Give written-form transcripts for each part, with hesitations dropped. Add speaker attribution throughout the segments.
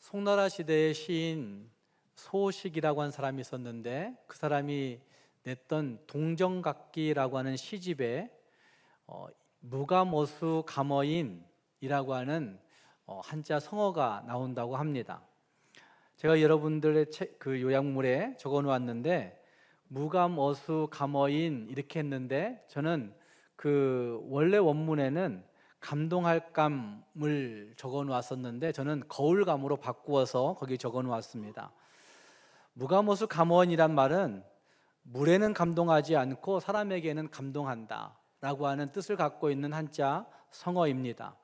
Speaker 1: 송나라 시대의 시인 소식이라고 하는 사람이 있었는데, 그 사람이 냈던 동정각기라고 하는 시집에 무감어수 감어인이라고 하는 한자 성어가 나온다고 합니다. 제가 여러분들의 그 요약물에 적어 놓았는데, 무감어수 감어인 이렇게 했는데, 저는 그 원래 원문에는 감동할 감을 적어 놓았었는데, 저는 거울감으로 바꾸어서 거기 적어 놓았습니다. 무감어수 감어인이란 말은 물에는 감동하지 않고 사람에게는 감동한다 라고 하는 뜻을 갖고 있는 한자 성어입니다.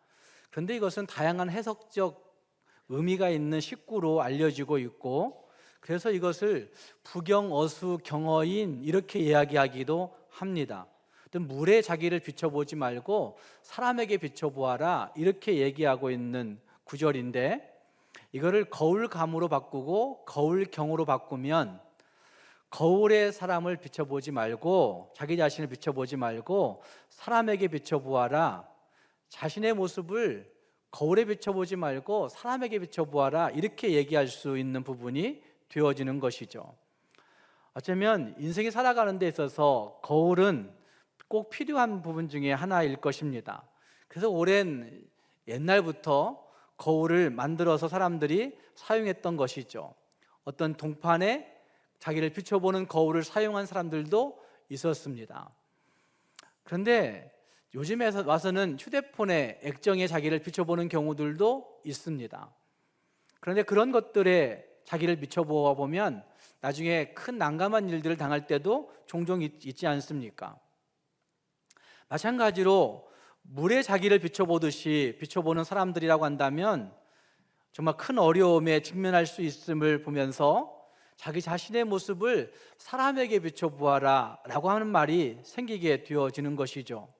Speaker 1: 그런데 이것은 다양한 해석적 의미가 있는 식구로 알려지고 있고, 그래서 이것을 부경어수 경어인 이렇게 이야기하기도 합니다. 물에 자기를 비춰보지 말고 사람에게 비춰보아라 이렇게 얘기하고 있는 구절인데, 이거를 거울감으로 바꾸고 거울경으로 바꾸면 거울에 사람을 비춰보지 말고 자기 자신을 비춰보지 말고 사람에게 비춰보아라, 자신의 모습을 거울에 비춰보지 말고 사람에게 비춰보아라 이렇게 얘기할 수 있는 부분이 되어지는 것이죠. 어쩌면 인생이 살아가는 데 있어서 거울은 꼭 필요한 부분 중에 하나일 것입니다. 그래서 오랜 옛날부터 거울을 만들어서 사람들이 사용했던 것이죠. 어떤 동판에 자기를 비춰보는 거울을 사용한 사람들도 있었습니다. 그런데 요즘에 와서는 휴대폰에 액정에 자기를 비춰보는 경우들도 있습니다. 그런데 그런 것들에 자기를 비춰보아 보면 나중에 큰 난감한 일들을 당할 때도 종종 있지 않습니까? 마찬가지로 물에 자기를 비춰보듯이 비춰보는 사람들이라고 한다면 정말 큰 어려움에 직면할 수 있음을 보면서 자기 자신의 모습을 사람에게 비춰보아라 라고 하는 말이 생기게 되어지는 것이죠.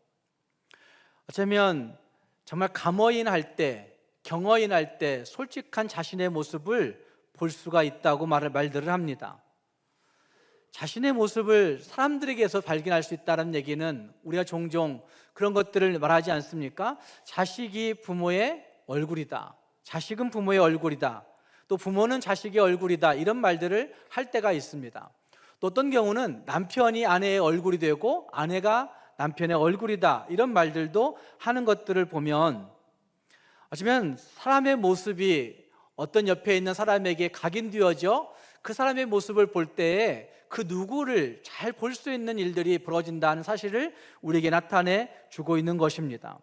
Speaker 1: 어쩌면 정말 감어인 할 때, 경어인 할 때 솔직한 자신의 모습을 볼 수가 있다고 말들을 합니다. 자신의 모습을 사람들에게서 발견할 수 있다는 얘기는 우리가 종종 그런 것들을 말하지 않습니까? 자식이 부모의 얼굴이다, 자식은 부모의 얼굴이다, 또 부모는 자식의 얼굴이다, 이런 말들을 할 때가 있습니다. 또 어떤 경우는 남편이 아내의 얼굴이 되고 아내가 남편의 얼굴이다, 이런 말들도 하는 것들을 보면 어쩌면 사람의 모습이 어떤 옆에 있는 사람에게 각인되어져 그 사람의 모습을 볼 때에 그 누구를 잘 볼 수 있는 일들이 벌어진다는 사실을 우리에게 나타내 주고 있는 것입니다.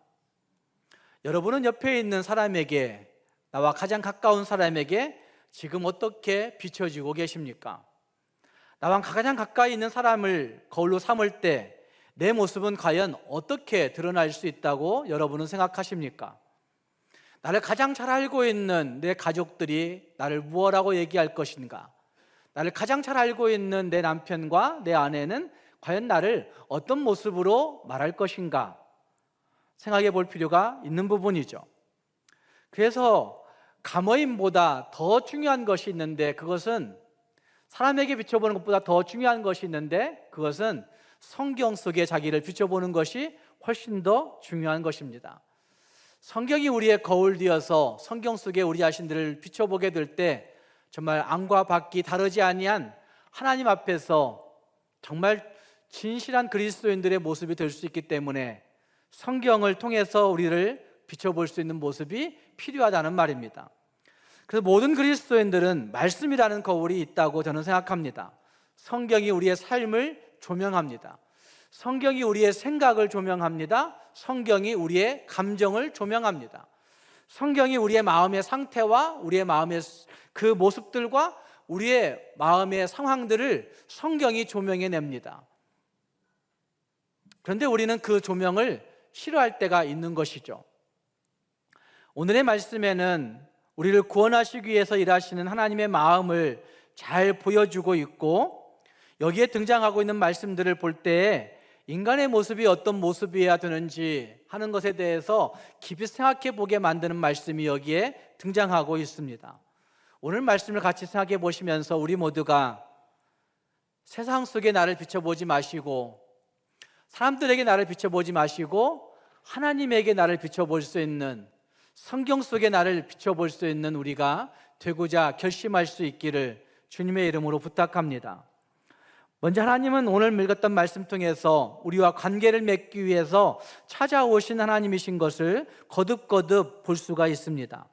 Speaker 1: 여러분은 옆에 있는 사람에게, 나와 가장 가까운 사람에게 지금 어떻게 비춰지고 계십니까? 나와 가장 가까이 있는 사람을 거울로 삼을 때 내 모습은 과연 어떻게 드러날 수 있다고 여러분은 생각하십니까? 나를 가장 잘 알고 있는 내 가족들이 나를 무엇라고 얘기할 것인가? 나를 가장 잘 알고 있는 내 남편과 내 아내는 과연 나를 어떤 모습으로 말할 것인가? 생각해 볼 필요가 있는 부분이죠. 그래서 감어인보다 더 중요한 것이 있는데, 그것은 사람에게 비춰보는 것보다 더 중요한 것이 있는데, 그것은 성경 속에 자기를 비춰보는 것이 훨씬 더 중요한 것입니다. 성경이 우리의 거울 되어서 성경 속에 우리 자신들을 비춰보게 될 때 정말 안과 밖이 다르지 아니한 하나님 앞에서 정말 진실한 그리스도인들의 모습이 될 수 있기 때문에 성경을 통해서 우리를 비춰볼 수 있는 모습이 필요하다는 말입니다. 그래서 모든 그리스도인들은 말씀이라는 거울이 있다고 저는 생각합니다. 성경이 우리의 삶을 조명합니다. 성경이 우리의 생각을 조명합니다. 성경이 우리의 감정을 조명합니다. 성경이 우리의 마음의 상태와 우리의 마음의 그 모습들과 우리의 마음의 상황들을 성경이 조명해냅니다. 그런데 우리는 그 조명을 싫어할 때가 있는 것이죠. 오늘의 말씀에는 우리를 구원하시기 위해서 일하시는 하나님의 마음을 잘 보여주고 있고, 여기에 등장하고 있는 말씀들을 볼 때 인간의 모습이 어떤 모습이어야 되는지 하는 것에 대해서 깊이 생각해 보게 만드는 말씀이 여기에 등장하고 있습니다. 오늘 말씀을 같이 생각해 보시면서 우리 모두가 세상 속에 나를 비춰보지 마시고, 사람들에게 나를 비춰보지 마시고 하나님에게 나를 비춰볼 수 있는, 성경 속의 나를 비춰볼 수 있는 우리가 되고자 결심할 수 있기를 주님의 이름으로 부탁합니다. 먼저 하나님은 오늘 읽었던 말씀 통해서 우리와 관계를 맺기 위해서 찾아오신 하나님이신 것을 거듭거듭 볼 수가 있습니다.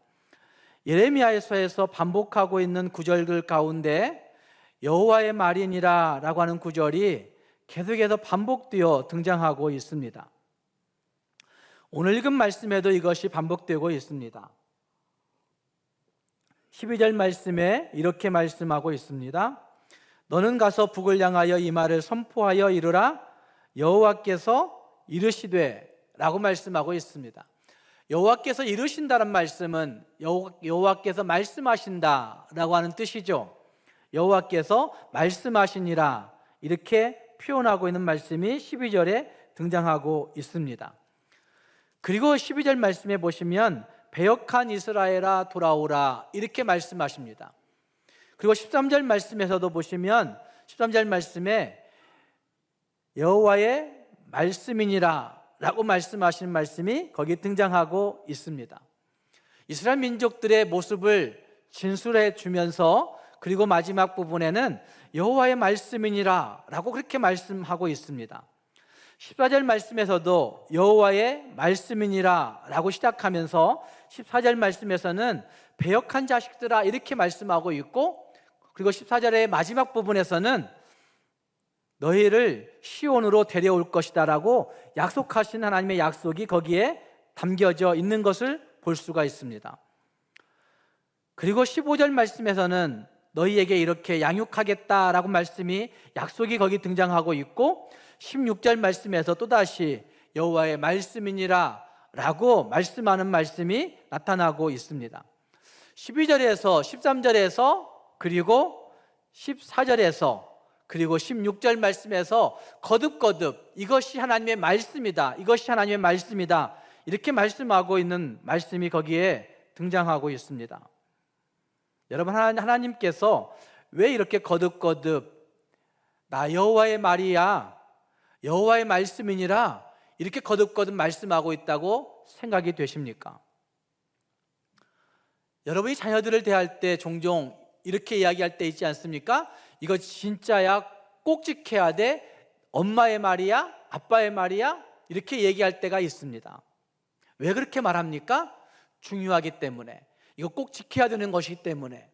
Speaker 1: 예레미야서에서 반복하고 있는 구절들 가운데 여호와의 말이니라 라고 하는 구절이 계속해서 반복되어 등장하고 있습니다. 오늘 읽은 말씀에도 이것이 반복되고 있습니다. 12절 말씀에 이렇게 말씀하고 있습니다. 너는 가서 북을 향하여 이 말을 선포하여 이르라. 여호와께서 이르시되 라고 말씀하고 있습니다. 여호와께서 이르신다는 말씀은 여호와께서 말씀하신다 라고 하는 뜻이죠. 여호와께서 말씀하시니라 이렇게 표현하고 있는 말씀이 12절에 등장하고 있습니다. 그리고 12절 말씀에 보시면 배역한 이스라엘아 돌아오라 이렇게 말씀하십니다. 그리고 13절 말씀에서도 보시면 13절 말씀에 여호와의 말씀이니라 라고 말씀하시는 말씀이 거기 등장하고 있습니다. 이스라엘 민족들의 모습을 진술해 주면서 그리고 마지막 부분에는 여호와의 말씀이니라 라고 그렇게 말씀하고 있습니다. 14절 말씀에서도 여호와의 말씀이니라 라고 시작하면서 14절 말씀에서는 배역한 자식들아 이렇게 말씀하고 있고, 그리고 14절의 마지막 부분에서는 너희를 시온으로 데려올 것이다 라고 약속하신 하나님의 약속이 거기에 담겨져 있는 것을 볼 수가 있습니다. 그리고 15절 말씀에서는 너희에게 이렇게 양육하겠다라고 말씀이 약속이 거기 등장하고 있고, 16절 말씀에서 또다시 여호와의 말씀이니라 라고 말씀하는 말씀이 나타나고 있습니다. 12절에서 13절에서 그리고 14절에서 그리고 16절 말씀에서 거듭거듭 이것이 하나님의 말씀이다, 이것이 하나님의 말씀이다 이렇게 말씀하고 있는 말씀이 거기에 등장하고 있습니다. 여러분, 하나님께서 왜 이렇게 거듭거듭 나 여호와의 말이야, 여호와의 말씀이니라 이렇게 거듭거듭 말씀하고 있다고 생각이 되십니까? 여러분이 자녀들을 대할 때 종종 이렇게 이야기할 때 있지 않습니까? 이거 진짜야, 꼭 지켜야 돼, 엄마의 말이야, 아빠의 말이야 이렇게 얘기할 때가 있습니다. 왜 그렇게 말합니까? 중요하기 때문에, 이거 꼭 지켜야 되는 것이기 때문에,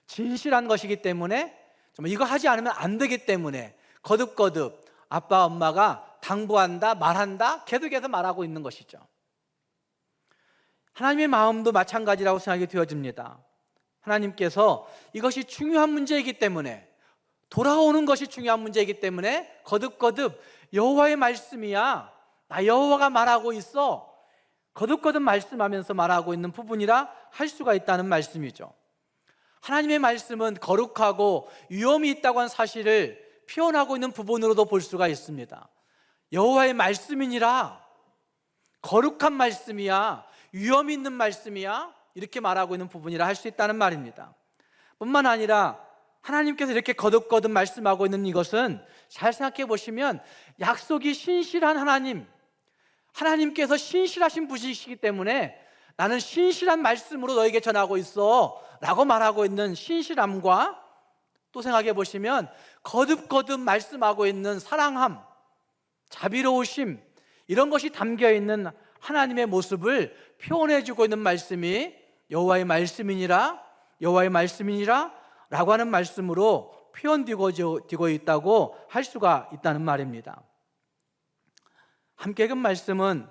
Speaker 1: 진실한 것이기 때문에, 정말 이거 하지 않으면 안 되기 때문에 거듭거듭 아빠 엄마가 당부한다, 말한다, 계속해서 말하고 있는 것이죠. 하나님의 마음도 마찬가지라고 생각이 되어집니다. 하나님께서 이것이 중요한 문제이기 때문에, 돌아오는 것이 중요한 문제이기 때문에 거듭거듭 여호와의 말씀이야, 나 여호와가 말하고 있어, 거듭거듭 말씀하면서 말하고 있는 부분이라 할 수가 있다는 말씀이죠. 하나님의 말씀은 거룩하고 위험이 있다고 하는 사실을 표현하고 있는 부분으로도 볼 수가 있습니다. 여호와의 말씀이니라, 거룩한 말씀이야, 위험이 있는 말씀이야 이렇게 말하고 있는 부분이라 할 수 있다는 말입니다. 뿐만 아니라 하나님께서 이렇게 거듭거듭 말씀하고 있는 이것은 잘 생각해 보시면 약속이 신실한 하나님께서 신실하신 분이시기 때문에 나는 신실한 말씀으로 너에게 전하고 있어 라고 말하고 있는 신실함과, 또 생각해 보시면 거듭거듭 말씀하고 있는 사랑함, 자비로우심, 이런 것이 담겨있는 하나님의 모습을 표현해주고 있는 말씀이 여호와의 말씀이니라, 여호와의 말씀이니라 라고 하는 말씀으로 표현되고 있다고 할 수가 있다는 말입니다. 함께 읽은 말씀은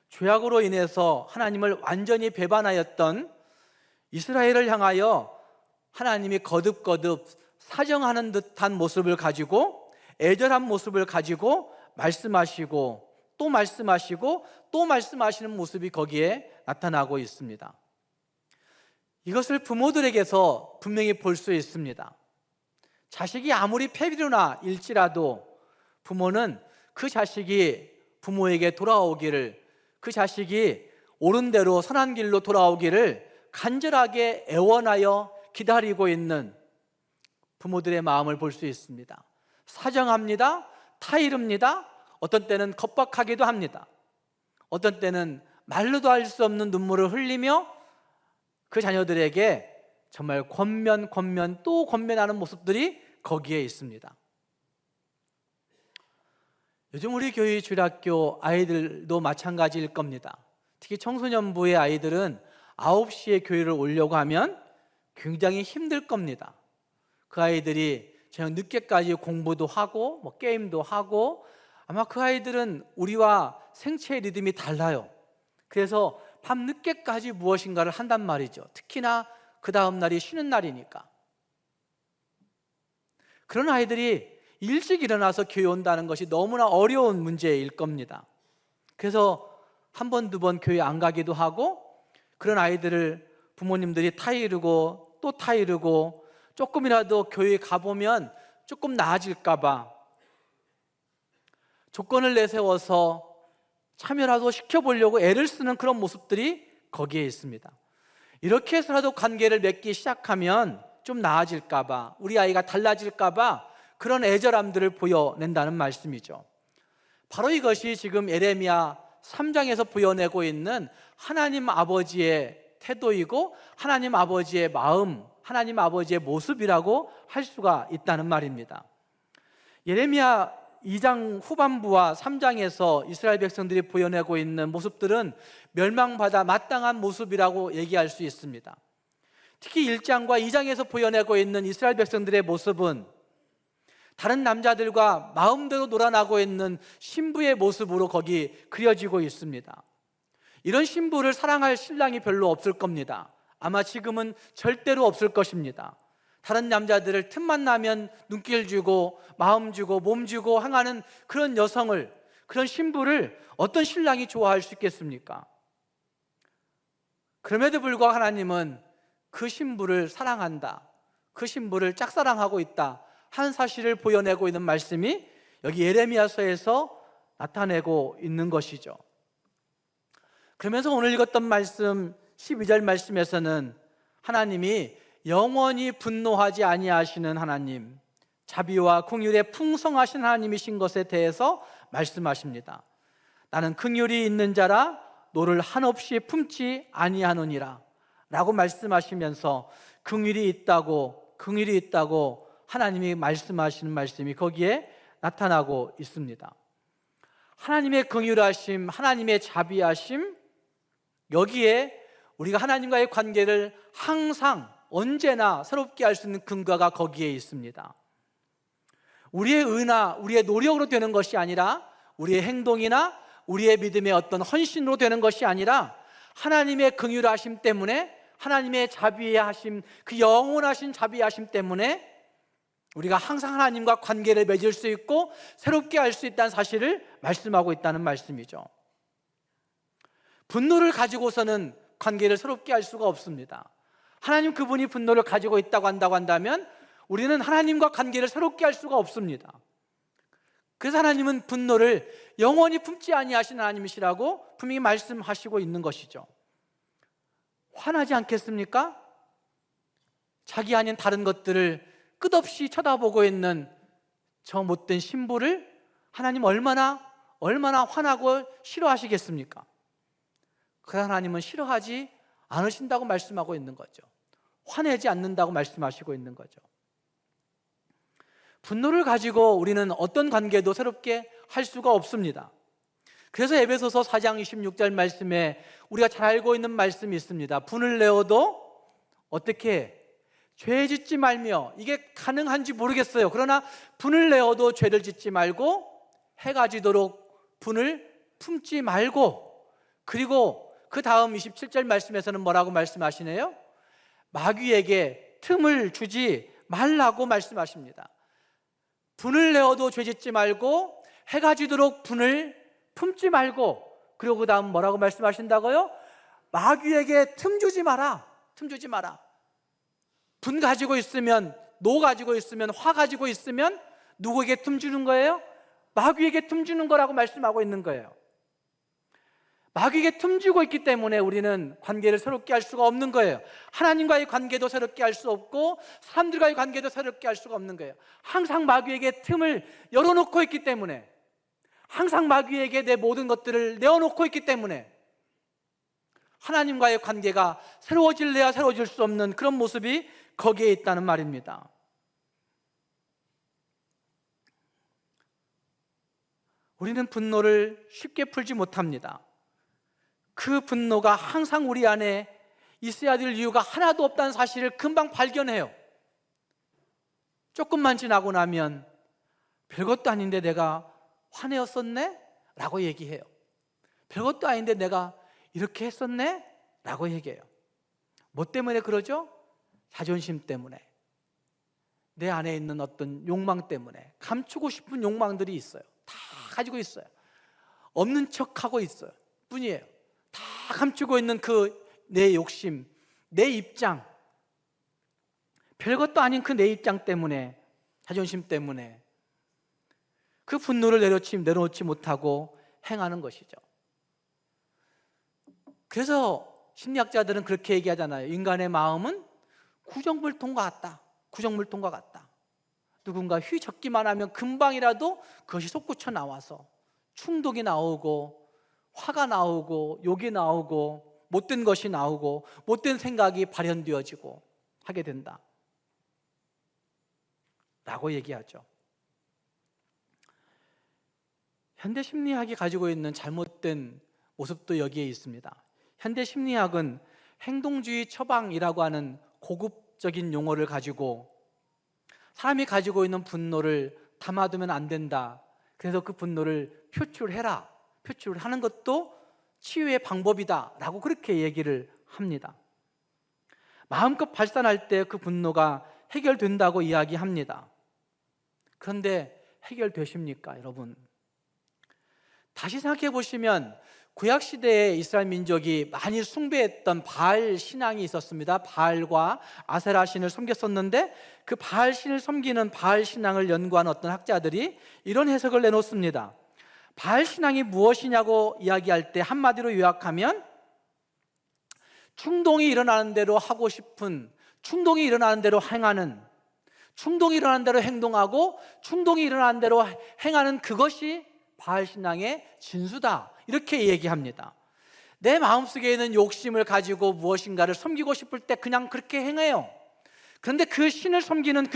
Speaker 1: 죄악으로 인해서 하나님을 완전히 배반하였던 이스라엘을 향하여 하나님이 거듭거듭 사정하는 듯한 모습을 가지고, 애절한 모습을 가지고 말씀하시고 또 말씀하시고 또 말씀하시는 모습이 거기에 나타나고 있습니다. 이것을 부모들에게서 분명히 볼 수 있습니다. 자식이 아무리 패비로나 일지라도 부모는 그 자식이 부모에게 돌아오기를, 그 자식이 옳은 대로 선한 길로 돌아오기를 간절하게 애원하여 기다리고 있는 부모들의 마음을 볼 수 있습니다. 사정합니다, 타이릅니다, 어떤 때는 겁박하기도 합니다. 어떤 때는 말로도 할 수 없는 눈물을 흘리며 그 자녀들에게 정말 권면 또 권면하는 모습들이 거기에 있습니다. 요즘 우리 교회 주일학교 아이들도 마찬가지일 겁니다. 특히 청소년부의 아이들은 9시에 교회를 오려고 하면 굉장히 힘들 겁니다. 그 아이들이 저녁 늦게까지 공부도 하고 게임도 하고, 아마 그 아이들은 우리와 생체의 리듬이 달라요. 그래서 밤 늦게까지 무엇인가를 한단 말이죠. 특히나 그 다음 날이 쉬는 날이니까. 그런 아이들이 일찍 일어나서 교회 온다는 것이 너무나 어려운 문제일 겁니다. 그래서 한 번, 두 번 교회 안 가기도 하고, 그런 아이들을 부모님들이 타이르고 또 타이르고, 조금이라도 교회에 가보면 조금 나아질까 봐 조건을 내세워서 참여라도 시켜보려고 애를 쓰는 그런 모습들이 거기에 있습니다. 이렇게 해서라도 관계를 맺기 시작하면 좀 나아질까 봐, 우리 아이가 달라질까 봐 그런 애절함들을 보여낸다는 말씀이죠. 바로 이것이 지금 예레미야 3장에서 보여내고 있는 하나님 아버지의 태도이고 하나님 아버지의 마음, 하나님 아버지의 모습이라고 할 수가 있다는 말입니다. 예레미야 2장 후반부와 3장에서 이스라엘 백성들이 보여내고 있는 모습들은 멸망받아 마땅한 모습이라고 얘기할 수 있습니다. 특히 1장과 2장에서 보여내고 있는 이스라엘 백성들의 모습은 다른 남자들과 마음대로 놀아나고 있는 신부의 모습으로 거기 그려지고 있습니다. 이런 신부를 사랑할 신랑이 별로 없을 겁니다. 아마 지금은 절대로 없을 것입니다. 다른 남자들을 틈만 나면 눈길 주고 마음 주고 몸 주고 향하는 그런 여성을, 그런 신부를 어떤 신랑이 좋아할 수 있겠습니까? 그럼에도 불구하고 하나님은 그 신부를 사랑한다, 그 신부를 짝사랑하고 있다 한 사실을 보여내고 있는 말씀이 여기 예레미야서에서 나타내고 있는 것이죠. 그러면서 오늘 읽었던 말씀 12절 말씀에서는 하나님이 영원히 분노하지 아니하시는 하나님, 자비와 긍휼에 풍성하신 하나님이신 것에 대해서 말씀하십니다. 나는 긍휼이 있는 자라 너를 한없이 품지 아니하노니라 라고 말씀하시면서 긍휼이 있다고 하나님이 말씀하시는 말씀이 거기에 나타나고 있습니다. 하나님의 긍휼하심, 하나님의 자비하심, 여기에 우리가 하나님과의 관계를 항상 언제나 새롭게 할 수 있는 근거가 거기에 있습니다. 우리의 의나 우리의 노력으로 되는 것이 아니라, 우리의 행동이나 우리의 믿음의 어떤 헌신으로 되는 것이 아니라 하나님의 긍휼하심 때문에, 하나님의 자비하심, 그 영원하신 자비하심 때문에 우리가 항상 하나님과 관계를 맺을 수 있고 새롭게 할 수 있다는 사실을 말씀하고 있다는 말씀이죠. 분노를 가지고서는 관계를 새롭게 할 수가 없습니다. 하나님 그분이 분노를 가지고 있다고 한다면 우리는 하나님과 관계를 새롭게 할 수가 없습니다. 그래서 하나님은 분노를 영원히 품지 아니하시는 하나님이시라고 분명히 말씀하시고 있는 것이죠. 화나지 않겠습니까? 자기 아닌 다른 것들을 끝없이 쳐다보고 있는 저 못된 신부를 하나님 얼마나 화나고 싫어하시겠습니까? 그 하나님은 싫어하지 않으신다고 말씀하고 있는 거죠. 화내지 않는다고 말씀하시고 있는 거죠. 분노를 가지고 우리는 어떤 관계도 새롭게 할 수가 없습니다. 그래서 에베소서 4장 26절 말씀에 우리가 잘 알고 있는 말씀이 있습니다. 분을 내어도 어떻게 죄 짓지 말며, 이게 가능한지 모르겠어요. 그러나 분을 내어도 죄를 짓지 말고 해가 지도록 분을 품지 말고, 그리고 그 다음 27절 말씀에서는 뭐라고 말씀하시네요? 마귀에게 틈을 주지 말라고 말씀하십니다. 분을 내어도 죄 짓지 말고 해가 지도록 분을 품지 말고, 그리고 그 다음 뭐라고 말씀하신다고요? 마귀에게 틈 주지 마라. 분 가지고 있으면, 노 가지고 있으면, 화 가지고 있으면 누구에게 틈 주는 거예요? 마귀에게 틈 주는 거라고 말씀하고 있는 거예요. 마귀에게 틈 주고 있기 때문에 우리는 관계를 새롭게 할 수가 없는 거예요. 하나님과의 관계도 새롭게 할 수 없고 사람들과의 관계도 새롭게 할 수가 없는 거예요. 항상 마귀에게 틈을 열어놓고 있기 때문에, 항상 마귀에게 내 모든 것들을 내어놓고 있기 때문에 하나님과의 관계가 새로워질래야 새로워질 수 없는 그런 모습이 거기에 있다는 말입니다. 우리는 분노를 쉽게 풀지 못합니다. 그 분노가 항상 우리 안에 있어야 될 이유가 하나도 없다는 사실을 금방 발견해요. 조금만 지나고 나면 별것도 아닌데 내가 화내었었네? 라고 얘기해요. 별것도 아닌데 내가 이렇게 했었네? 라고 얘기해요. 뭐 때문에 그러죠? 자존심 때문에, 내 안에 있는 어떤 욕망 때문에, 감추고 싶은 욕망들이 있어요. 다 가지고 있어요. 없는 척하고 있어요 뿐이에요. 다 감추고 있는 그 내 욕심, 내 입장, 별것도 아닌 그 내 입장 때문에, 자존심 때문에 그 분노를 내려놓지 못하고 행하는 것이죠. 그래서 심리학자들은 그렇게 얘기하잖아요. 인간의 마음은 구정물통과 같다. 구정물통과 같다. 누군가 휘젓기만 하면 금방이라도 그것이 솟구쳐 나와서 충동이 나오고, 화가 나오고, 욕이 나오고, 못된 것이 나오고, 못된 생각이 발현되어지고 하게 된다 라고 얘기하죠. 현대 심리학이 가지고 있는 잘못된 모습도 여기에 있습니다. 현대 심리학은 행동주의 처방이라고 하는 고급적인 용어를 가지고 사람이 가지고 있는 분노를 담아두면 안 된다. 그래서 그 분노를 표출해라. 표출을 하는 것도 치유의 방법이다 라고 그렇게 얘기를 합니다. 마음껏 발산할 때 그 분노가 해결된다고 이야기합니다. 그런데 해결되십니까, 여러분? 다시 생각해 보시면 구약시대에 이스라엘 민족이 많이 숭배했던 바알 신앙이 있었습니다. 바알과 아세라 신을 섬겼었는데 그 바알 신을 섬기는 바알 신앙을 연구한 어떤 학자들이 이런 해석을 내놓습니다. 바알 신앙이 무엇이냐고 이야기할 때 한마디로 요약하면 충동이 일어나는 대로 하고 싶은, 충동이 일어나는 대로 행하는, 충동이 일어나는 대로 행동하고 충동이 일어나는 대로 행하는 그것이 바알 신앙의 진수다, 이렇게 얘기합니다. 내 마음속에 있는 욕심을 가지고 무엇인가를 섬기고 싶을 때 그냥 그렇게 행해요. 그런데 그 신을 섬기는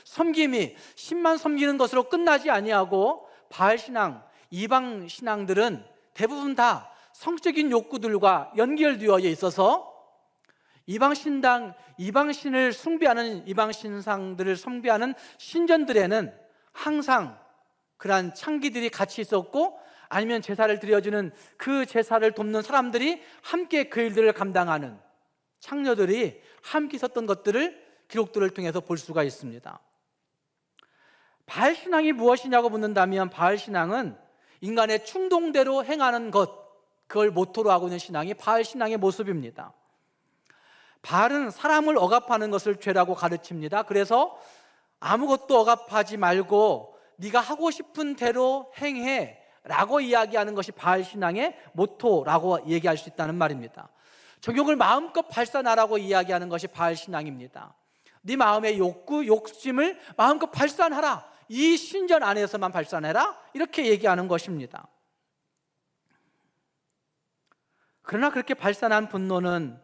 Speaker 1: 섬김이 신만 섬기는 것으로 끝나지 아니하고 바알 신앙, 이방 신앙들은 대부분 다 성적인 욕구들과 연결되어 있어서 이방 신을 숭배하는, 이방 신상들을 숭배하는 신전들에는 항상 그러한 창기들이 같이 있었고, 아니면 제사를 드려주는 그 제사를 돕는 사람들이 함께 그 일들을 감당하는 창녀들이 함께 있었던 것들을 기록들을 통해서 볼 수가 있습니다. 바알 신앙이 무엇이냐고 묻는다면 바알 신앙은 인간의 충동대로 행하는 것, 그걸 모토로 하고 있는 신앙이 바알 신앙의 모습입니다. 바알은 사람을 억압하는 것을 죄라고 가르칩니다. 그래서 아무것도 억압하지 말고 네가 하고 싶은 대로 행해 라고 이야기하는 것이 바알 신앙의 모토라고 얘기할 수 있다는 말입니다. 정욕을 마음껏 발산하라고 이야기하는 것이 바알 신앙입니다. 네 마음의 욕구, 욕심을 마음껏 발산하라, 이 신전 안에서만 발산해라, 이렇게 얘기하는 것입니다. 그러나 그렇게 발산한 분노는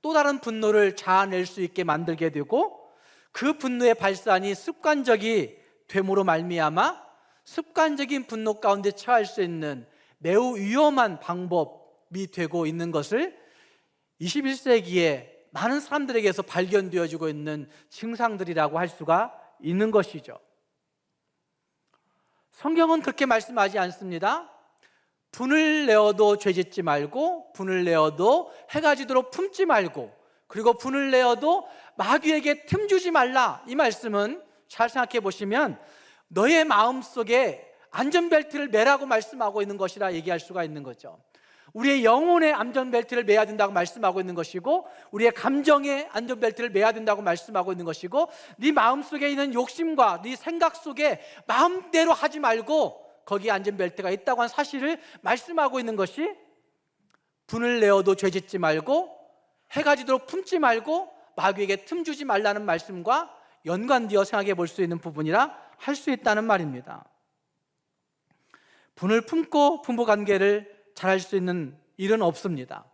Speaker 1: 또 다른 분노를 자아낼 수 있게 만들게 되고, 그 분노의 발산이 습관적이 됨으로 말미암아 습관적인 분노 가운데 처할 수 있는 매우 위험한 방법이 되고 있는 것을 21세기에 많은 사람들에게서 발견되어지고 있는 증상들이라고 할 수가 있는 것이죠. 성경은 그렇게 말씀하지 않습니다. 분을 내어도 죄짓지 말고, 분을 내어도 해가 지도록 품지 말고, 그리고 분을 내어도 마귀에게 틈 주지 말라. 이 말씀은 잘 생각해 보시면 너의 마음속에 안전벨트를 매라고 말씀하고 있는 것이라 얘기할 수가 있는 거죠. 우리의 영혼의 안전벨트를 매야 된다고 말씀하고 있는 것이고, 우리의 감정의 안전벨트를 매야 된다고 말씀하고 있는 것이고, 네 마음속에 있는 욕심과 네 생각 속에 마음대로 하지 말고 거기에 안전벨트가 있다고 하는 사실을 말씀하고 있는 것이, 분을 내어도 죄짓지 말고 해가 지도록 품지 말고 마귀에게 틈 주지 말라는 말씀과 연관되어 생각해 볼 수 있는 부분이라 할 수 있다는 말입니다. 분을 품고 부부관계를 잘할 수 있는 일은 없습니다.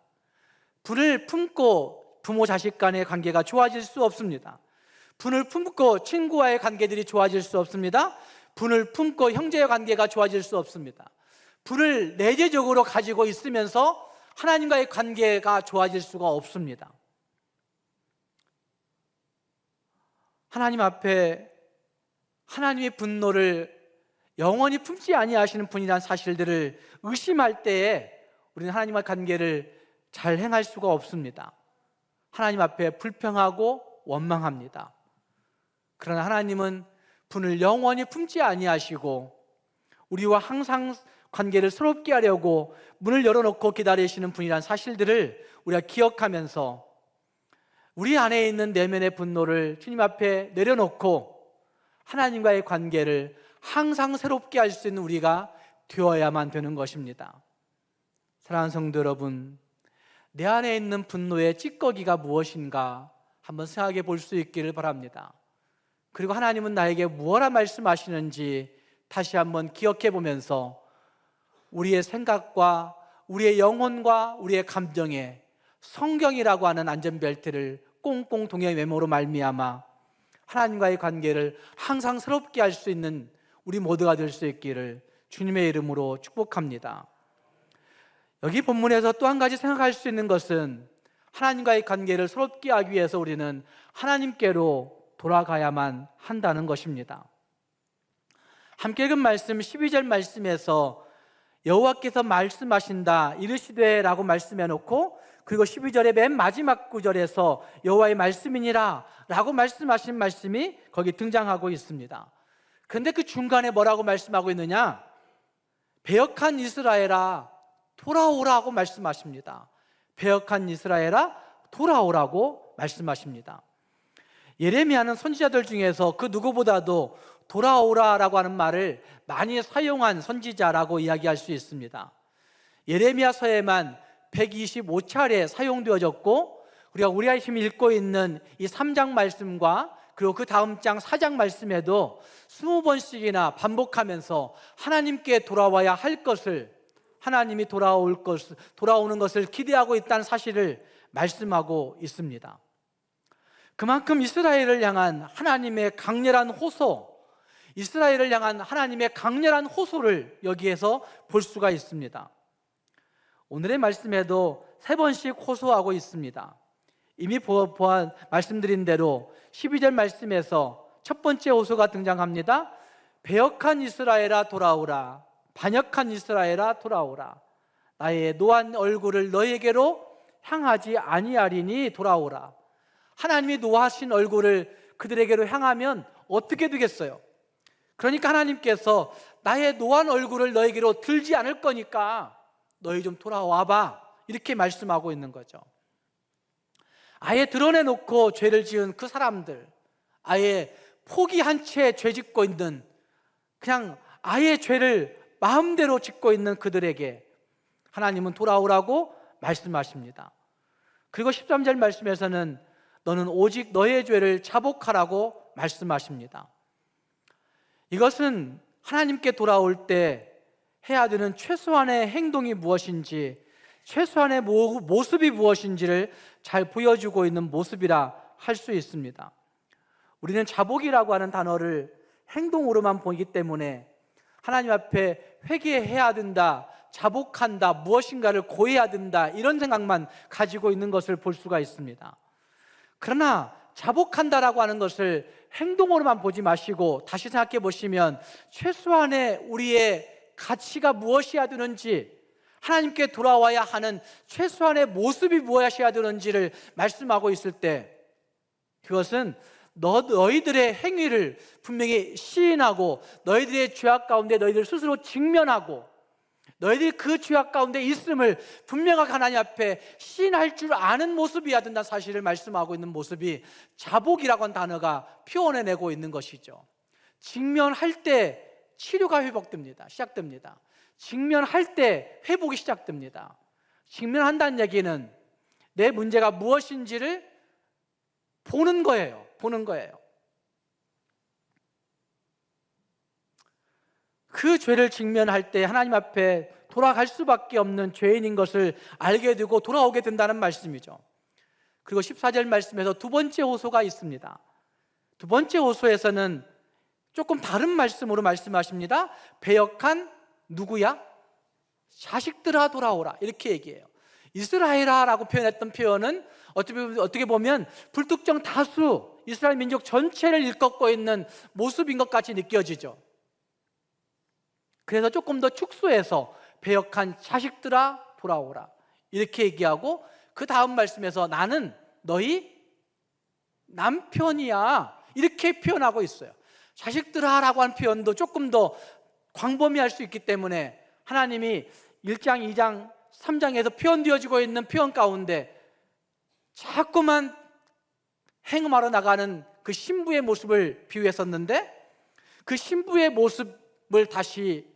Speaker 1: 분을 품고 부모 자식 간의 관계가 좋아질 수 없습니다. 분을 품고 친구와의 관계들이 좋아질 수 없습니다. 분을 품고 형제의 관계가 좋아질 수 없습니다. 분을 내재적으로 가지고 있으면서 하나님과의 관계가 좋아질 수가 없습니다. 하나님 앞에 하나님의 분노를 영원히 품지 아니하시는 분이라는 사실들을 의심할 때에 우리는 하나님과 관계를 잘 행할 수가 없습니다. 하나님 앞에 불평하고 원망합니다. 그러나 하나님은 분을 영원히 품지 아니하시고 우리와 항상 관계를 새롭게 하려고 문을 열어놓고 기다리시는 분이라는 사실들을 우리가 기억하면서 우리 안에 있는 내면의 분노를 주님 앞에 내려놓고 하나님과의 관계를 항상 새롭게 할 수 있는 우리가 되어야만 되는 것입니다. 사랑하는 성도 여러분, 내 안에 있는 분노의 찌꺼기가 무엇인가 한번 생각해 볼 수 있기를 바랍니다. 그리고 하나님은 나에게 무엇라 말씀하시는지 다시 한번 기억해 보면서 우리의 생각과 우리의 영혼과 우리의 감정에 성경이라고 하는 안전벨트를 꽁꽁 동의 메모로 말미암아 하나님과의 관계를 항상 새롭게 할 수 있는 우리 모두가 될 수 있기를 주님의 이름으로 축복합니다. 여기 본문에서 또 한 가지 생각할 수 있는 것은 하나님과의 관계를 새롭게 하기 위해서 우리는 하나님께로 돌아가야만 한다는 것입니다. 함께 읽은 말씀 12절 말씀에서 여호와께서 말씀하신다 이르시되 라고 말씀해 놓고, 그리고 12절의 맨 마지막 구절에서 여호와의 말씀이니라 라고 말씀하신 말씀이 거기 등장하고 있습니다. 그런데 그 중간에 뭐라고 말씀하고 있느냐? 배역한 이스라엘아 돌아오라고 말씀하십니다. 배역한 이스라엘아 돌아오라고 말씀하십니다. 예레미야는 선지자들 중에서 그 누구보다도 돌아오라라고 하는 말을 많이 사용한 선지자라고 이야기할 수 있습니다. 예레미야서에만 125차례 사용되어졌고, 우리가 지금 읽고 있는 이 3장 말씀과 그리고 그 다음 장 4장 말씀에도 20번씩이나 반복하면서 하나님께 돌아와야 할 것을, 하나님이 돌아오는 것을 기대하고 있다는 사실을 말씀하고 있습니다. 그만큼 이스라엘을 향한 하나님의 강렬한 호소, 이스라엘을 향한 하나님의 강렬한 호소를 여기에서 볼 수가 있습니다. 오늘의 말씀에도 3번씩 호소하고 있습니다. 이미 말씀드린 대로 12절 말씀에서 첫 번째 호소가 등장합니다. 배역한 이스라엘아 돌아오라, 반역한 이스라엘아 돌아오라, 나의 노한 얼굴을 너에게로 향하지 아니하리니 돌아오라. 하나님이 노하신 얼굴을 그들에게로 향하면 어떻게 되겠어요? 그러니까 하나님께서 나의 노한 얼굴을 너에게로 들지 않을 거니까 너희 좀 돌아와봐, 이렇게 말씀하고 있는 거죠. 아예 드러내놓고 죄를 지은 그 사람들, 아예 포기한 채 죄 짓고 있는, 그냥 아예 죄를 마음대로 짓고 있는 그들에게 하나님은 돌아오라고 말씀하십니다. 그리고 13절 말씀에서는 너는 오직 너의 죄를 자복하라고 말씀하십니다. 이것은 하나님께 돌아올 때 해야 되는 최소한의 행동이 무엇인지, 최소한의 모습이 무엇인지를 잘 보여주고 있는 모습이라 할 수 있습니다. 우리는 자복이라고 하는 단어를 행동으로만 보기 때문에 하나님 앞에 회개해야 된다, 자복한다, 무엇인가를 고해야 된다, 이런 생각만 가지고 있는 것을 볼 수가 있습니다. 그러나 자복한다라고 하는 것을 행동으로만 보지 마시고 다시 생각해 보시면 최소한의 우리의 가치가 무엇이어야 되는지, 하나님께 돌아와야 하는 최소한의 모습이 무엇이어야 되는지를 말씀하고 있을 때, 그것은 너희들의 행위를 분명히 시인하고 너희들의 죄악 가운데 너희들 스스로 직면하고 너희들이 그 죄악 가운데 있음을 분명하게 하나님 앞에 시인할 줄 아는 모습이어야 된다는 사실을 말씀하고 있는 모습이 자복이라고 하는 단어가 표현해내고 있는 것이죠. 직면할 때 치료가 시작됩니다. 직면할 때 회복이 시작됩니다. 직면한다는 얘기는 내 문제가 무엇인지를 보는 거예요. 그 죄를 직면할 때 하나님 앞에 돌아갈 수밖에 없는 죄인인 것을 알게 되고 돌아오게 된다는 말씀이죠. 그리고 14절 말씀에서 두 번째 호소가 있습니다. 두 번째 호소에서는 조금 다른 말씀으로 말씀하십니다. 배역한 누구야? 자식들아 돌아오라, 이렇게 얘기해요. 이스라엘아라고 표현했던 표현은 어떻게 보면 불특정 다수 이스라엘 민족 전체를 일컫고 있는 모습인 것 같이 느껴지죠. 그래서 조금 더 축소해서 배역한 자식들아 돌아오라, 이렇게 얘기하고 그 다음 말씀에서 나는 너희 남편이야, 이렇게 표현하고 있어요. 자식들아 라고 한 표현도 조금 더 광범위할 수 있기 때문에 하나님이 1장, 2장, 3장에서 표현되어지고 있는 표현 가운데 자꾸만 행음하러 나가는 그 신부의 모습을 비유했었는데, 그 신부의 모습을 다시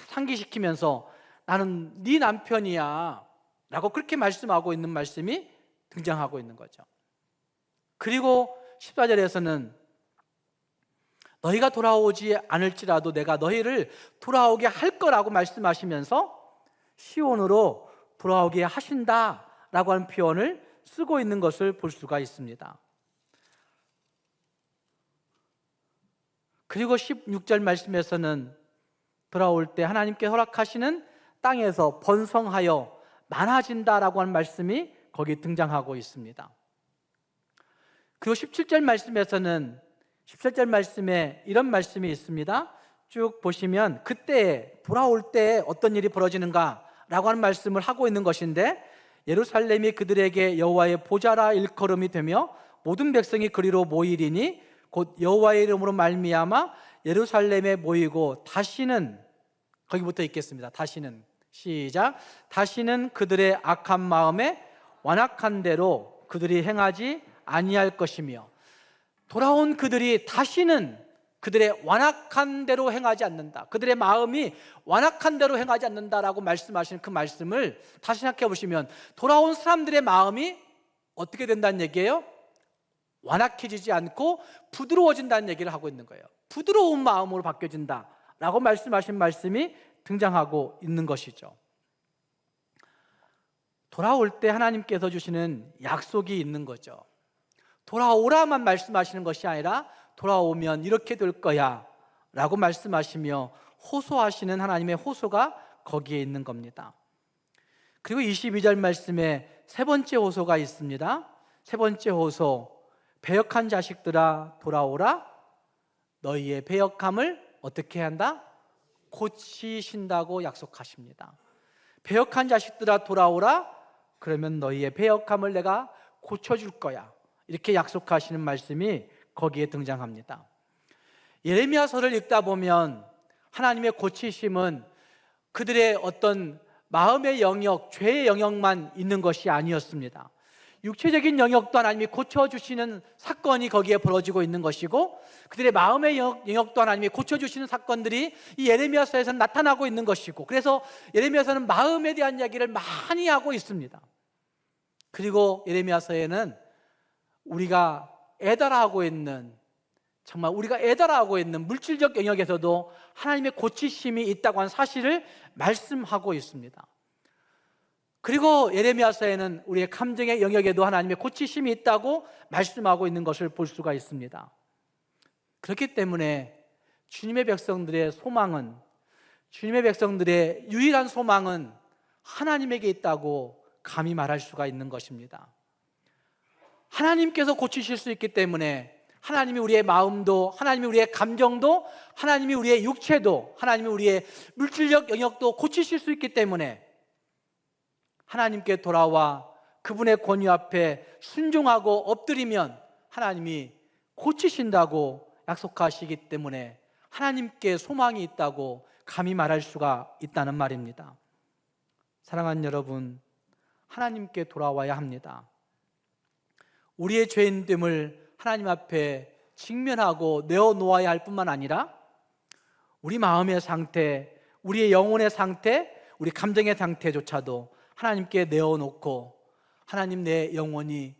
Speaker 1: 상기시키면서 나는 네 남편이야 라고 그렇게 말씀하고 있는 말씀이 등장하고 있는 거죠. 그리고 14절에서는 너희가 돌아오지 않을지라도 내가 너희를 돌아오게 할 거라고 말씀하시면서 시온으로 돌아오게 하신다라고 하는 표현을 쓰고 있는 것을 볼 수가 있습니다. 그리고 16절 말씀에서는 돌아올 때 하나님께 허락하시는 땅에서 번성하여 많아진다라고 하는 말씀이 거기 등장하고 있습니다. 그리고 17절 말씀에서는 17절 말씀에 이런 말씀이 있습니다. 쭉 보시면 그때 돌아올 때 어떤 일이 벌어지는가 라고 하는 말씀을 하고 있는 것인데, 예루살렘이 그들에게 여호와의 보좌라 일컬음이 되며 모든 백성이 그리로 모이리니 곧 여호와의 이름으로 말미암아 예루살렘에 모이고 다시는, 거기부터 읽겠습니다. 다시는, 시작. 다시는 그들의 악한 마음에 완악한 대로 그들이 행하지 아니할 것이며, 돌아온 그들이 다시는 그들의 완악한 대로 행하지 않는다, 그들의 마음이 완악한 대로 행하지 않는다라고 말씀하시는 그 말씀을 다시 생각해 보시면 돌아온 사람들의 마음이 어떻게 된다는 얘기예요? 완악해지지 않고 부드러워진다는 얘기를 하고 있는 거예요. 부드러운 마음으로 바뀌어진다라고 말씀하신 말씀이 등장하고 있는 것이죠. 돌아올 때 하나님께서 주시는 약속이 있는 거죠. 돌아오라만 말씀하시는 것이 아니라 돌아오면 이렇게 될 거야 라고 말씀하시며 호소하시는 하나님의 호소가 거기에 있는 겁니다. 그리고 22절 말씀에 세 번째 호소가 있습니다. 세 번째 호소, 배역한 자식들아 돌아오라. 너희의 배역함을 어떻게 한다? 고치신다고 약속하십니다. 배역한 자식들아 돌아오라. 그러면 너희의 배역함을 내가 고쳐줄 거야, 이렇게 약속하시는 말씀이 거기에 등장합니다. 예레미야서를 읽다 보면 하나님의 고치심은 그들의 어떤 마음의 영역, 죄의 영역만 있는 것이 아니었습니다. 육체적인 영역도 하나님이 고쳐주시는 사건이 거기에 벌어지고 있는 것이고, 그들의 마음의 영역도 하나님이 고쳐주시는 사건들이 이 예레미야서에서는 나타나고 있는 것이고, 그래서 예레미야서는 마음에 대한 이야기를 많이 하고 있습니다. 그리고 예레미야서에는 우리가 애달아하고 있는, 정말 우리가 애달아하고 있는 물질적 영역에서도 하나님의 고치심이 있다고 하는 사실을 말씀하고 있습니다. 그리고 예레미야서에는 우리의 감정의 영역에도 하나님의 고치심이 있다고 말씀하고 있는 것을 볼 수가 있습니다. 그렇기 때문에 주님의 백성들의 소망은, 주님의 백성들의 유일한 소망은 하나님에게 있다고 감히 말할 수가 있는 것입니다. 하나님께서 고치실 수 있기 때문에 하나님이 우리의 마음도, 하나님이 우리의 감정도, 하나님이 우리의 육체도, 하나님이 우리의 물질적 영역도 고치실 수 있기 때문에 하나님께 돌아와 그분의 권위 앞에 순종하고 엎드리면 하나님이 고치신다고 약속하시기 때문에 하나님께 소망이 있다고 감히 말할 수가 있다는 말입니다. 사랑하는 여러분, 하나님께 돌아와야 합니다. 우리의 죄인됨을 하나님 앞에 직면하고 내어놓아야 할 뿐만 아니라 우리 마음의 상태, 우리의 영혼의 상태, 우리 감정의 상태조차도 하나님께 내어놓고, 하나님, 내 영혼이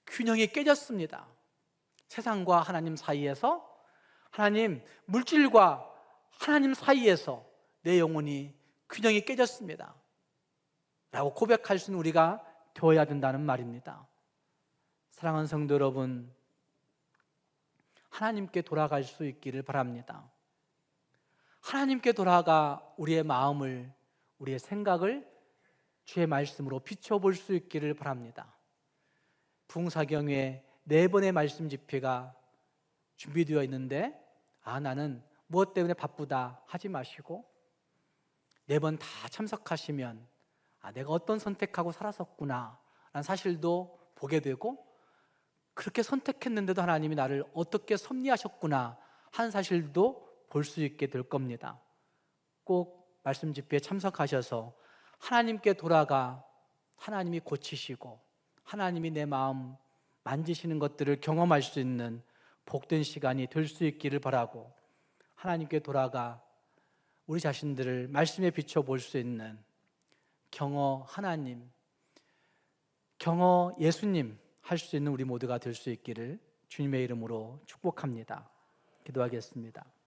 Speaker 1: 균형이 깨졌습니다. 세상과 하나님 사이에서, 하나님, 물질과 하나님 사이에서 내 영혼이 균형이 깨졌습니다 라고 고백할 수 있는 우리가 되어야 된다는 말입니다. 사랑하는 성도 여러분, 하나님께 돌아갈 수 있기를 바랍니다. 하나님께 돌아가 우리의 마음을, 우리의 생각을 주의 말씀으로 비춰볼 수 있기를 바랍니다. 부흥사경회 4번의 말씀 집회가 준비되어 있는데 나는 무엇 때문에 바쁘다 하지 마시고 4번 다 참석하시면 내가 어떤 선택하고 살았었구나 라는 사실도 보게 되고, 그렇게 선택했는데도 하나님이 나를 어떻게 섭리하셨구나 하는 사실도 볼 수 있게 될 겁니다. 꼭 말씀 집회에 참석하셔서 하나님께 돌아가 하나님이 고치시고 하나님이 내 마음 만지시는 것들을 경험할 수 있는 복된 시간이 될 수 있기를 바라고, 하나님께 돌아가 우리 자신들을 말씀에 비춰볼 수 있는 경어 하나님, 경어 예수님 할 수 있는 우리 모두가 될 수 있기를 주님의 이름으로 축복합니다. 기도하겠습니다.